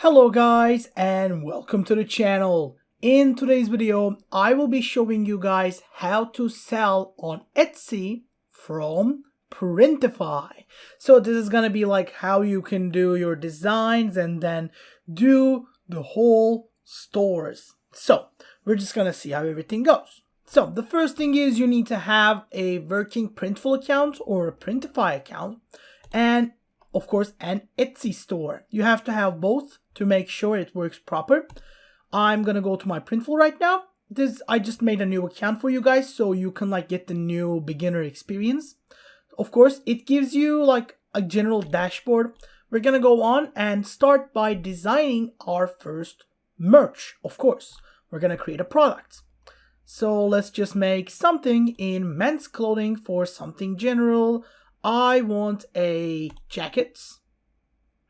Hello guys and welcome to the channel. In today's video, I will be showing you guys how to sell on Etsy from Printify. So this is gonna be like how you can do your designs and then do the whole stores. So we're just gonna see how everything goes. So the first thing is you need to have a working Printful account or a Printify account and of course an Etsy store. You have to have both to make sure it works proper. I'm gonna go to my Printful right now. I just made a new account for you guys so you can like get the new beginner experience. Of course, it gives you like a general dashboard. We're gonna go on and start by designing our first merch. Of course, we're gonna create a product. So let's just make something in men's clothing for something general. I want a jacket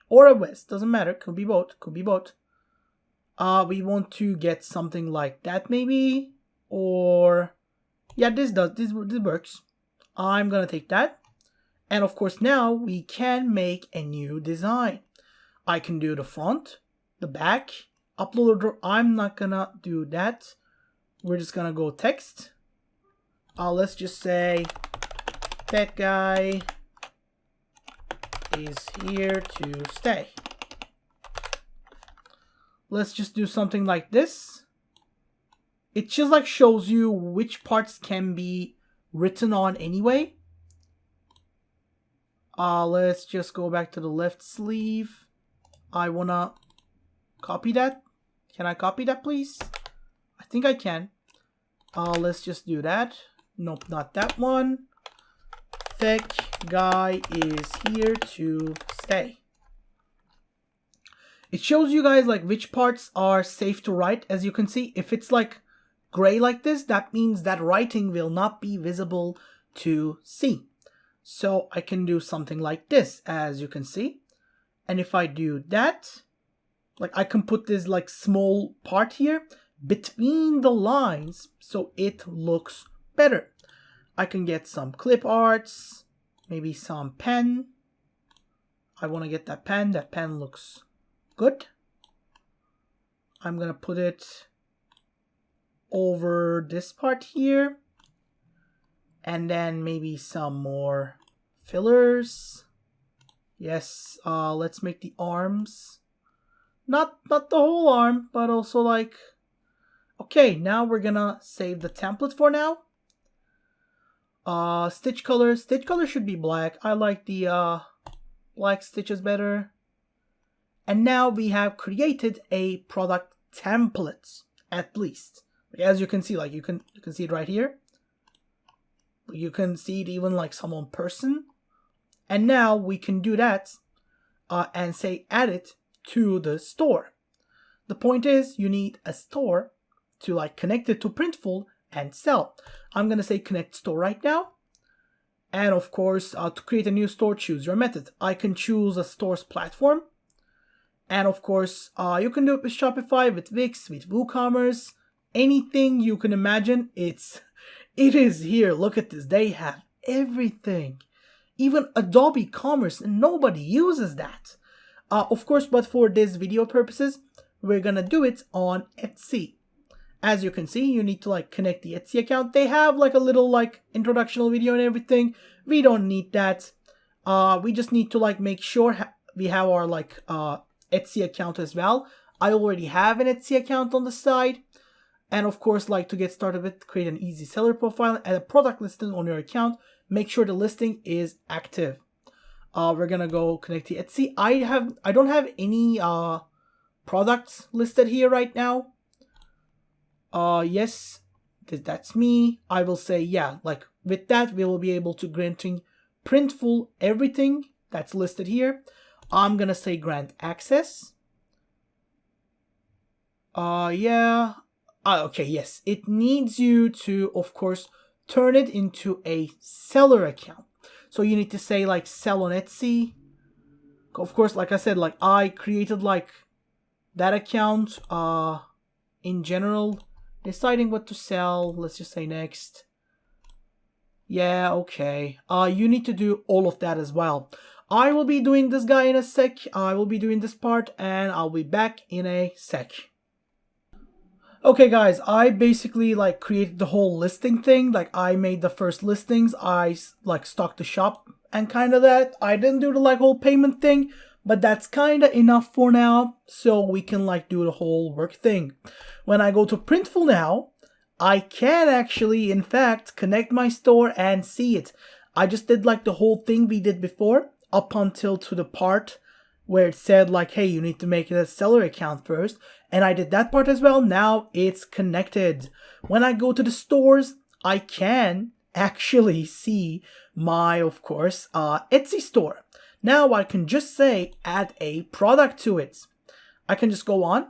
or a vest, doesn't matter, could be both, we want to get something like that maybe, or yeah, this works. I'm gonna take that, and of course now we can make a new design. I can do the front, the back, upload or I'm not gonna do that. We're just gonna go text. Let's just say that guy is here to stay. Let's just do something like this. It just like shows you which parts can be written on anyway. Let's just go back to the left sleeve. I wanna copy that. Can I copy that, please? I think I can. Let's just do that. Nope, not that one. Thick guy is here to stay. It shows you guys like which parts are safe to write. As you can see, if it's like gray like this, that means that writing will not be visible to see. So I can do something like this, as you can see. And if I do that, like I can put this like small part here between the lines so it looks better. I can get some clip arts, maybe some pen. I want to get that pen. That pen looks good. I'm gonna put it over this part here, and then maybe some more fillers. Yes, let's make the arms not the whole arm, but also like, okay, now we're gonna save the template for now. Stitch color should be black. I like the black stitches better. And now we have created a product template, at least. As you can see, like you can see it right here. You can see it even like someone person. And now we can do that and say add it to the store. The point is you need a store to like connect it to Printful and sell. I'm gonna say connect store right now. And of course, to create a new store, choose your method. I can choose a store's platform. And of course, you can do it with Shopify, with Wix, with WooCommerce, anything you can imagine. It is here. Look at this. They have everything. Even Adobe Commerce, and nobody uses that. Of course, but for this video purposes, we're gonna do it on Etsy. As you can see, you need to like connect the Etsy account. They have like a little like introductional video and everything. We don't need that. We just need to like make sure we have our like Etsy account as well. I already have an Etsy account on the side. And of course, like to get started with, create an easy seller profile and a product listing on your account. Make sure the listing is active. We're gonna go connect the Etsy. I don't have any products listed here right now. Yes, that's me. I will say, yeah, like with that, we will be able to granting Printful everything that's listed here. I'm gonna say grant access. Yeah. Okay, yes. It needs you to, of course, turn it into a seller account. So you need to say like sell on Etsy. Of course, like I said, like I created like that account in general. Deciding what to sell. Let's just say next. Yeah, okay. You need to do all of that as well. I will be doing this guy in a sec. I will be doing this part and I'll be back in a sec. Okay guys, I basically like created the whole listing thing. Like I made the first listings, I like stocked the shop and kind of that. I didn't do the like whole payment thing, but that's kind of enough for now. So we can like do the whole work thing. When I go to Printful now, I can actually in fact connect my store and see it. I just did like the whole thing we did before up until to the part where it said like, hey, you need to make it a seller account first. And I did that part as well. Now it's connected. When I go to the stores, I can actually see my, of course, Etsy store. Now I can just say add a product to it. I can just go on.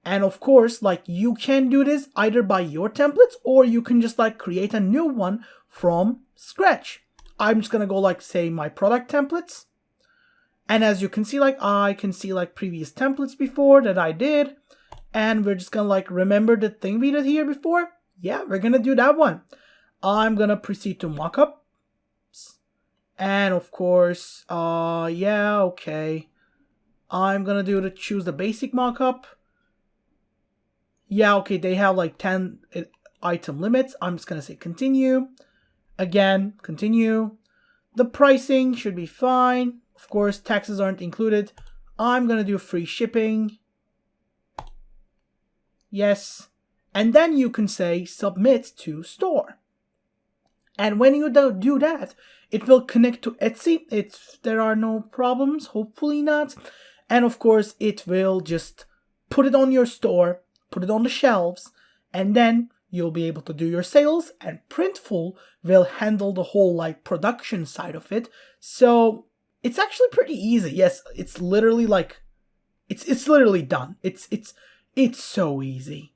And of course, like you can do this either by your templates or you can just like create a new one from scratch. I'm just going to go like say my product templates. And as you can see, like I can see like previous templates before that I did. And we're just gonna like remember the thing we did here before. Yeah, we're gonna do that one. I'm gonna proceed to mockup. And of course, yeah, okay. I'm gonna choose the basic mockup. Yeah, okay, they have like 10 item limits. I'm just gonna say continue. Again, continue. The pricing should be fine. Of course, taxes aren't included. I'm gonna do free shipping. Yes. And then you can say submit to store. And when you do that, it will connect to Etsy. There are no problems, hopefully not. And of course, it will just put it on your store, put it on the shelves, and then you'll be able to do your sales, and Printful will handle the whole like production side of it. So it's actually pretty easy. Yes, it's literally like it's literally done. It's so easy.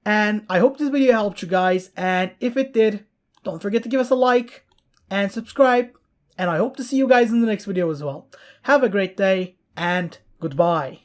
And I hope this video helped you guys, and if it did, don't forget to give us a like and subscribe, and I hope to see you guys in the next video as well. Have a great day and goodbye.